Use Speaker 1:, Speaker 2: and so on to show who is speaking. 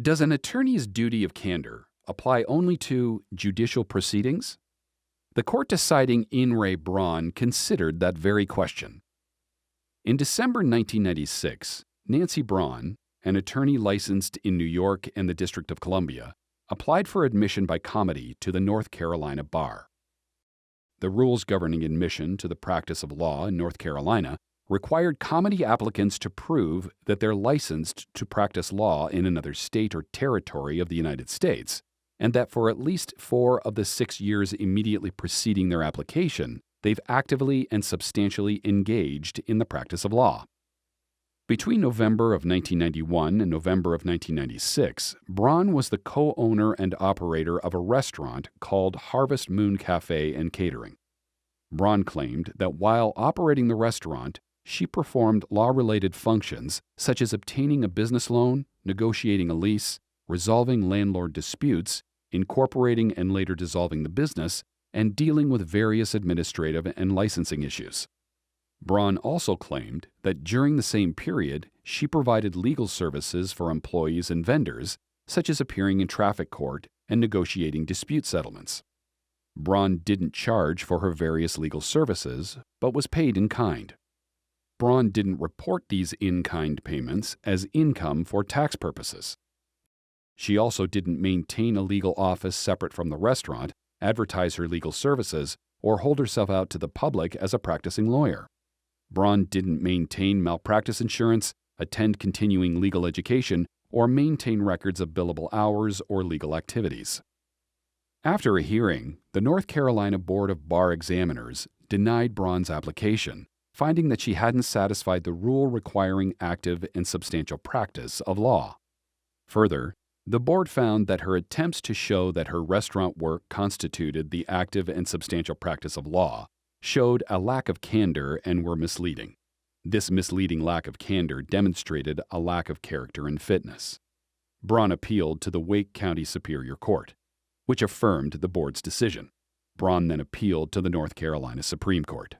Speaker 1: Does an attorney's duty of candor apply only to judicial proceedings? The court deciding in re Braun considered that very question. In December 1996, Nancy Braun, an attorney licensed in New York and the District of Columbia, applied for admission by comity to the North Carolina bar. The rules governing admission to the practice of law in North Carolina required comity applicants to prove that they're licensed to practice law in another state or territory of the United States, and that for at least 4 of the 6 years immediately preceding their application, they've actively and substantially engaged in the practice of law. Between November of 1991 and November of 1996, Braun was the co-owner and operator of a restaurant called Harvest Moon Café and Catering. Braun claimed that while operating the restaurant, she performed law-related functions such as obtaining a business loan, negotiating a lease, resolving landlord disputes, incorporating and later dissolving the business, and dealing with various administrative and licensing issues. Braun also claimed that during the same period, she provided legal services for employees and vendors, such as appearing in traffic court and negotiating dispute settlements. Braun didn't charge for her various legal services, but was paid in kind. Braun didn't report these in-kind payments as income for tax purposes. She also didn't maintain a legal office separate from the restaurant, advertise her legal services, or hold herself out to the public as a practicing lawyer. Braun didn't maintain malpractice insurance, attend continuing legal education, or maintain records of billable hours or legal activities. After a hearing, the North Carolina Board of Bar Examiners denied Braun's application, finding that she hadn't satisfied the rule requiring active and substantial practice of law. Further, the board found that her attempts to show that her restaurant work constituted the active and substantial practice of law showed a lack of candor and were misleading. This misleading lack of candor demonstrated a lack of character and fitness. Braun appealed to the Wake County Superior Court, which affirmed the board's decision. Braun then appealed to the North Carolina Supreme Court.